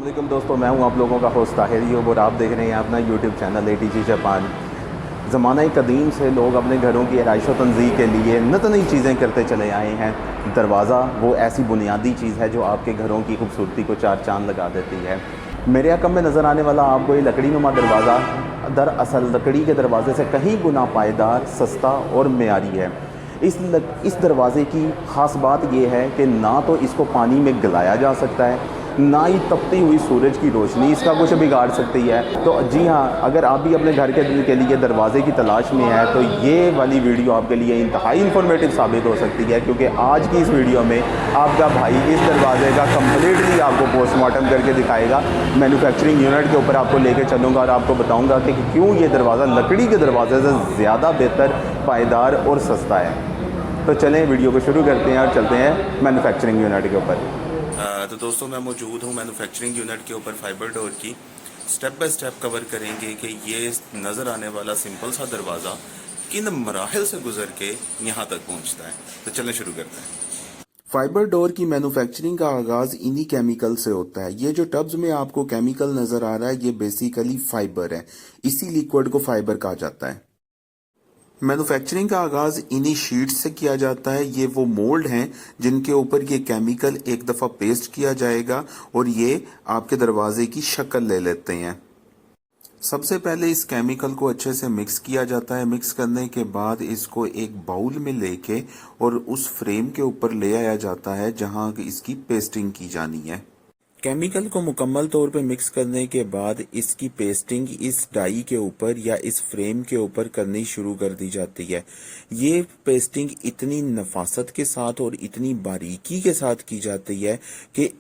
अस्सलामुअलैकुम दोस्तों, मैं हूं आप लोगों का होस्ट ताहिर यूब और आप देख रहे हैं अपना यूट्यूब चैनल ATG जापान। ज़माना कदीम से लोग अपने घरों की आराइश व तंज़ीह के लिए नत नई चीज़ें करते चले आए हैं। दरवाज़ा वो ऐसी बुनियादी चीज़ है जो आपके घरों की खूबसूरती को चार चांद लगा देती है। मेरे अकम में नज़र आने वाला आपको ये लकड़ी नुमा दरवाज़ा दरअसल लकड़ी के दरवाज़े से कहीं गुना पायदार, सस्ता और मेयारी है। इस दरवाज़े की ख़ास बात यह है कि ना तो इसको पानी में गलाया जा सकता है, ना ही तपती हुई सूरज की रोशनी इसका कुछ बिगाड़ सकती है। तो जी हाँ, अगर आप भी अपने घर के लिए दरवाज़े की तलाश में है तो ये वाली वीडियो आपके लिए इंतहाई इन्फॉर्मेटिव साबित हो सकती है, क्योंकि आज की इस वीडियो में आपका भाई इस दरवाज़े का कम्प्लीटली आपको पोस्टमार्टम करके दिखाएगा। मैन्युफैक्चरिंग यूनिट के ऊपर आपको लेके चलूँगा और आपको बताऊँगा कि क्यों ये दरवाज़ा लकड़ी के दरवाजे से ज़्यादा बेहतर, पायदार और सस्ता है। तो चलें वीडियो को शुरू करते हैं और चलते हैं मैन्युफैक्चरिंग यूनिट के ऊपर। तो दोस्तों मैं मौजूद हूँ मैन्युफैक्चरिंग यूनिट के ऊपर फाइबर डोर की। स्टेप बाय स्टेप कवर करेंगे कि ये नज़र आने वाला सिंपल सा दरवाज़ा किन मराहिल से गुजर के यहाँ तक पहुँचता है। तो चलें शुरू करते हैं। फाइबर डोर की मैन्युफैक्चरिंग का आगाज इन्हीं केमिकल से होता है। ये जो टब्स में आपको केमिकल नजर आ रहा है, ये बेसिकली फाइबर है। इसी लिक्विड को फाइबर कहा जाता है। मैन्युफैक्चरिंग का आगाज इन्हीं शीट्स से किया जाता है। ये वो मोल्ड हैं जिनके ऊपर ये केमिकल एक दफा पेस्ट किया जाएगा और ये आपके दरवाजे की शक्ल ले लेते हैं। सबसे पहले इस केमिकल को अच्छे से मिक्स किया जाता है। मिक्स करने के बाद इसको एक बाउल में लेके और उस फ्रेम के ऊपर ले आया जाता है जहां इसकी पेस्टिंग की जानी है। केमिकल को मुकम्मल तौर पे मिक्स करने के बाद इसकी पेस्टिंग इस डाई के ऊपर या इस फ्रेम के ऊपर करनी शुरू कर दी जाती है। ये पेस्टिंग इतनी नफासत के साथ और इतनी बारीकी के साथ की जाती है कि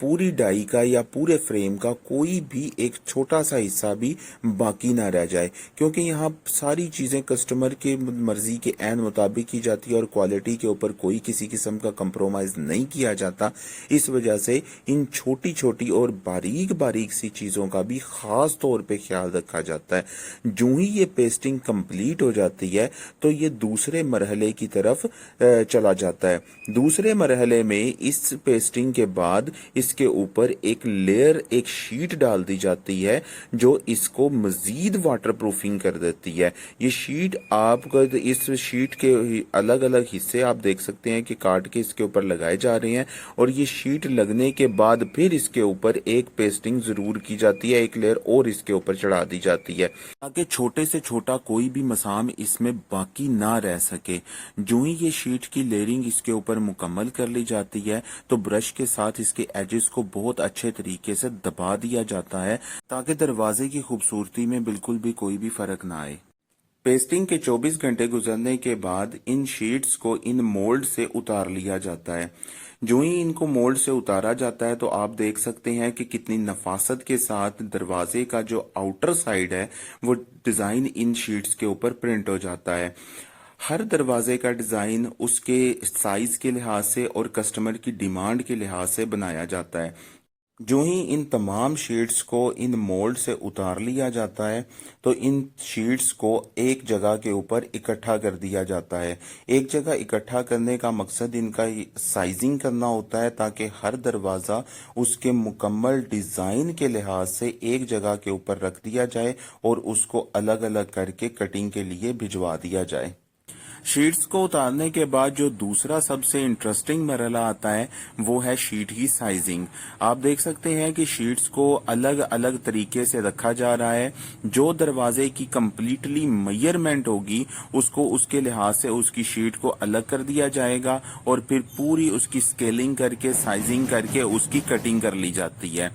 पूरी डाई का या पूरे फ्रेम का कोई भी एक छोटा सा हिस्सा भी बाकी ना रह जाए, क्योंकि यहाँ सारी चीजें कस्टमर के मर्जी के ऐन मुताबिक की जाती है और क्वालिटी के ऊपर कोई किसी किस्म का कंप्रोमाइज नहीं किया जाता। इस वजह से इन छोटी छोटी और बारीक बारीक सी चीजों का भी खास तौर पे ख्याल रखा जाता है। जो ही ये पेस्टिंग कंप्लीट हो जाती है तो ये दूसरे मरहले की तरफ चला जाता है। दूसरे मरहले में इस पेस्टिंग के बाद इसके ऊपर एक लेयर, एक शीट डाल दी जाती है जो इसको मजीद वाटर प्रूफिंग कर देती है। ये शीट आपको इस शीट के अलग अलग हिस्से आप देख सकते हैं कि काट के इसके ऊपर लगाए जा रहे हैं और ये शीट लगने के बाद फिर इसके ऊपर एक पेस्टिंग जरूर की जाती है, एक लेयर और इसके ऊपर चढ़ा दी जाती है ताकि छोटे से छोटा कोई भी मसाम इसमें बाकी ना रह सके। जो ही ये शीट की लेयरिंग इसके ऊपर मुकम्मल कर ली जाती है तो ब्रश के साथ इसके एजेस को बहुत अच्छे तरीके से दबा दिया जाता है ताकि दरवाजे की खूबसूरती में बिल्कुल भी कोई भी फर्क ना आए। पेस्टिंग के 24 घंटे गुजरने के बाद इन शीट्स को इन मोल्ड से उतार लिया जाता है। जो ही इनको मोल्ड से उतारा जाता है तो आप देख सकते हैं कि कितनी नफासत के साथ दरवाजे का जो आउटर साइड है वो डिजाइन इन शीट्स के ऊपर प्रिंट हो जाता है। हर दरवाजे का डिजाइन उसके साइज के लिहाज से और कस्टमर की डिमांड के लिहाज से बनाया जाता है। जो ही इन तमाम शीट्स को इन मोल्ड से उतार लिया जाता है तो इन शीट्स को एक जगह के ऊपर इकट्ठा कर दिया जाता है। एक जगह इकट्ठा करने का मकसद इनका साइजिंग करना होता है ताकि हर दरवाजा उसके मुकम्मल डिजाइन के लिहाज से एक जगह के ऊपर रख दिया जाए और उसको अलग अलग करके कटिंग के लिए भिजवा दिया जाए। शीट्स को उतारने के बाद जो दूसरा सबसे इंटरेस्टिंग मरहला आता है वो है शीट की साइजिंग। आप देख सकते हैं कि शीट्स को अलग अलग तरीके से रखा जा रहा है। जो दरवाजे की कंप्लीटली मेजरमेंट होगी उसको उसके लिहाज से उसकी शीट को अलग कर दिया जाएगा और फिर पूरी उसकी स्केलिंग करके साइजिंग करके उसकी कटिंग कर ली जाती है।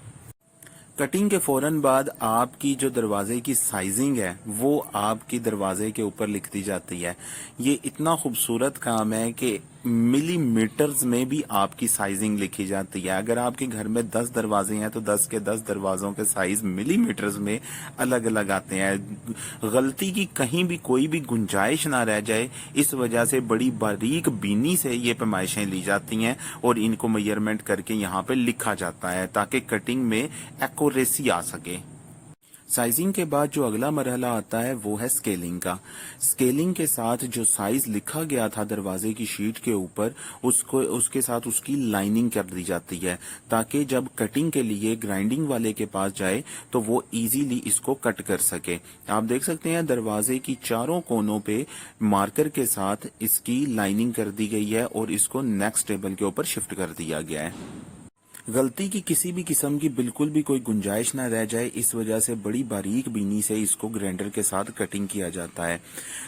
कटिंग के फौरन बाद आपकी जो दरवाजे की साइजिंग है वो आपकी दरवाजे के ऊपर लिख दी जाती है। ये इतना खूबसूरत काम है कि मिलीमीटर्स में भी आपकी साइजिंग लिखी जाती है। अगर आपके घर में 10 दरवाजे हैं तो 10 के 10 दरवाजों के साइज मिलीमीटर्स में अलग अलग आते हैं। गलती की कहीं भी कोई भी गुंजाइश ना रह जाए, इस वजह से बड़ी बारीक बीनी से ये पैमाइशें ली जाती हैं और इनको मेजरमेंट करके यहाँ पे लिखा जाता है ताकि कटिंग में एक्यूरेसी आ सके। سائزنگ کے بعد جو اگلا مرحلہ آتا ہے وہ ہے سکیلنگ کا. سکیلنگ کے ساتھ جو سائز لکھا گیا تھا دروازے کی شیٹ کے اوپر اس کے ساتھ اس کی لائننگ کر دی جاتی ہے تاکہ جب کٹنگ کے لیے گرائنڈنگ والے کے پاس جائے تو وہ ایزیلی اس کو کٹ کر سکے. آپ دیکھ سکتے ہیں دروازے کی چاروں کونوں پہ مارکر کے ساتھ اس کی لائننگ کر دی گئی ہے اور اس کو نیکسٹ ٹیبل کے اوپر شفٹ کر دیا گیا ہے. غلطی کی کسی بھی قسم کی بالکل بھی کوئی گنجائش نہ رہ جائے، اس وجہ سے بڑی باریک بینی سے اس کو گرائنڈر کے ساتھ کٹنگ کیا جاتا ہے.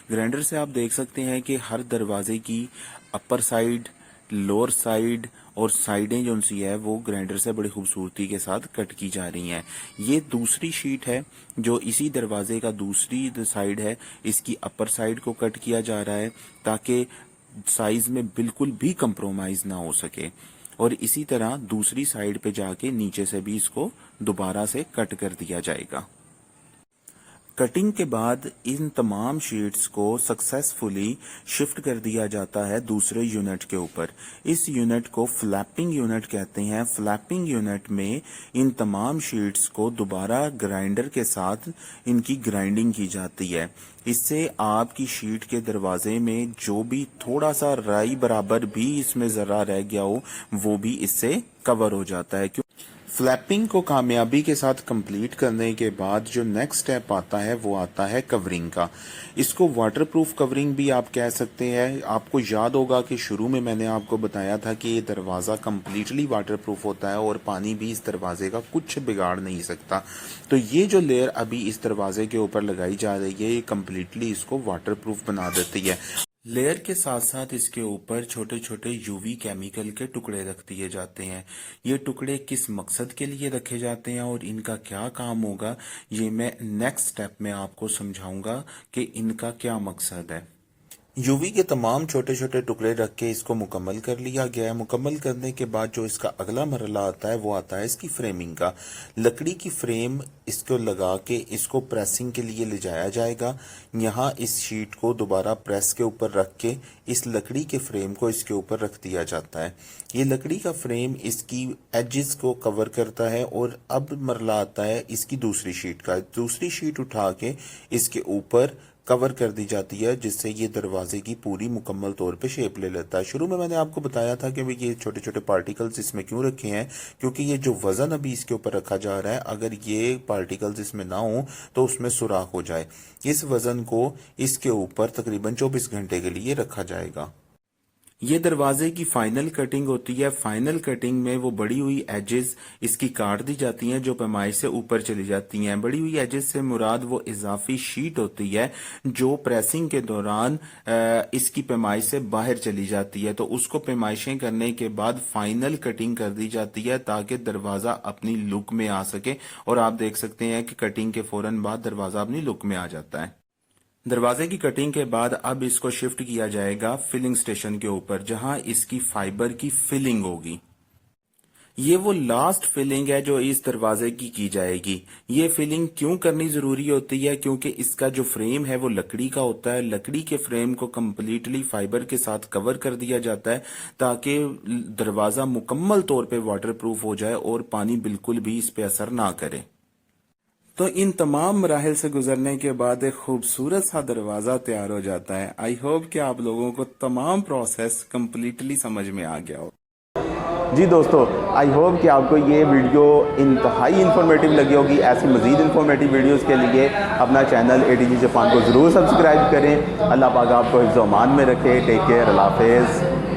گرائنڈر سے آپ دیکھ سکتے ہیں کہ ہر دروازے کی اپر سائیڈ، لوور سائیڈ اور سائیڈیں جو سی ہے وہ گرائنڈر سے بڑی خوبصورتی کے ساتھ کٹ کی جا رہی ہیں. یہ دوسری شیٹ ہے جو اسی دروازے کا دوسری سائیڈ ہے، اس کی اپر سائیڈ کو کٹ کیا جا رہا ہے تاکہ سائز میں بالکل بھی کمپرومائز نہ ہو سکے. اور اسی طرح دوسری سائیڈ پہ جا کے نیچے سے بھی اس کو دوبارہ سے کٹ کر دیا جائے گا. کٹنگ کے بعد ان تمام شیٹس کو سکسیسفلی شفٹ کر دیا جاتا ہے دوسرے یونٹ کے اوپر. اس یونٹ کو فلیپنگ یونٹ کہتے ہیں. فلیپنگ یونٹ میں ان تمام شیٹس کو دوبارہ گرائنڈر کے ساتھ ان کی گرائنڈنگ کی جاتی ہے. اس سے آپ کی شیٹ کے دروازے میں جو بھی تھوڑا سا رائی برابر بھی اس میں ذرہ رہ گیا ہو وہ بھی اس سے کور ہو جاتا ہے. فلیپنگ کو کامیابی کے ساتھ کمپلیٹ کرنے کے بعد جو نیکسٹ سٹیپ آتا ہے وہ آتا ہے کورنگ کا. اس کو واٹر پروف کورنگ بھی آپ کہہ سکتے ہیں. آپ کو یاد ہوگا کہ شروع میں نے آپ کو بتایا تھا کہ یہ دروازہ کمپلیٹلی واٹر پروف ہوتا ہے اور پانی بھی اس دروازے کا کچھ بگاڑ نہیں سکتا. تو یہ جو لیئر ابھی اس دروازے کے اوپر لگائی جا رہی ہے یہ کمپلیٹلی اس کو واٹر پروف بنا دیتی ہے. لیئر کے ساتھ ساتھ اس کے اوپر چھوٹے چھوٹے یو وی کیمیکل کے ٹکڑے رکھ دیے جاتے ہیں. یہ ٹکڑے کس مقصد کے لیے رکھے جاتے ہیں اور ان کا کیا کام ہوگا یہ میں نیکسٹ سٹیپ میں آپ کو سمجھاؤں گا کہ ان کا کیا مقصد ہے. یو وی کے تمام چھوٹے چھوٹے ٹکڑے رکھ کے اس کو مکمل کر لیا گیا ہے. مکمل کرنے کے بعد جو اس کا اگلا مرحلہ آتا ہے وہ آتا ہے اس کی فریمنگ کا. لکڑی کی فریم اس کو لگا کے اس کو پریسنگ کے لیے لے جایا جائے گا. یہاں اس شیٹ کو دوبارہ پریس کے اوپر رکھ کے اس لکڑی کے فریم کو اس کے اوپر رکھ دیا جاتا ہے. یہ لکڑی کا فریم اس کی ایجز کو کور کرتا ہے اور اب مرحلہ آتا ہے اس کی دوسری شیٹ کا. دوسری شیٹ اٹھا کے اس کے اوپر کور کر دی جاتی ہے جس سے یہ دروازے کی پوری مکمل طور پہ شیپ لے لیتا ہے. شروع میں نے آپ کو بتایا تھا کہ یہ چھوٹے چھوٹے پارٹیکلز اس میں کیوں رکھے ہیں کیونکہ یہ جو وزن ابھی اس کے اوپر رکھا جا رہا ہے اگر یہ پارٹیکلز اس میں نہ ہوں تو اس میں سوراخ ہو جائے. اس وزن کو اس کے اوپر تقریباً 24 گھنٹے کے لیے رکھا جائے گا. یہ دروازے کی فائنل کٹنگ ہوتی ہے. فائنل کٹنگ میں وہ بڑی ہوئی ایجز اس کی کاٹ دی جاتی ہیں جو پیمائش سے اوپر چلی جاتی ہیں. بڑی ہوئی ایجز سے مراد وہ اضافی شیٹ ہوتی ہے جو پریسنگ کے دوران اس کی پیمائش سے باہر چلی جاتی ہے. تو اس کو پیمائشیں کرنے کے بعد فائنل کٹنگ کر دی جاتی ہے تاکہ دروازہ اپنی لک میں آ سکے. اور آپ دیکھ سکتے ہیں کہ کٹنگ کے فوراً بعد دروازہ اپنی لک میں آ جاتا ہے. دروازے کی کٹنگ کے بعد اب اس کو شفٹ کیا جائے گا فلنگ سٹیشن کے اوپر جہاں اس کی فائبر کی فلنگ ہوگی. یہ وہ لاسٹ فلنگ ہے جو اس دروازے کی جائے گی. یہ فلنگ کیوں کرنی ضروری ہوتی ہے کیونکہ اس کا جو فریم ہے وہ لکڑی کا ہوتا ہے. لکڑی کے فریم کو کمپلیٹلی فائبر کے ساتھ کور کر دیا جاتا ہے تاکہ دروازہ مکمل طور پہ واٹر پروف ہو جائے اور پانی بالکل بھی اس پہ اثر نہ کرے. تو ان تمام مراحل سے گزرنے کے بعد ایک خوبصورت سا دروازہ تیار ہو جاتا ہے. آئی ہوپ کہ آپ لوگوں کو تمام پروسیس کمپلیٹلی سمجھ میں آ گیا ہو. جی دوستو، آئی ہوپ کہ آپ کو یہ ویڈیو انتہائی انفارمیٹیو لگی ہوگی. ایسی مزید انفارمیٹیو ویڈیوز کے لیے اپنا چینل ATG جاپان کو ضرور سبسکرائب کریں. اللہ پاک آپ کو حفظ و امان میں رکھے. Take care. اللہ حافظ.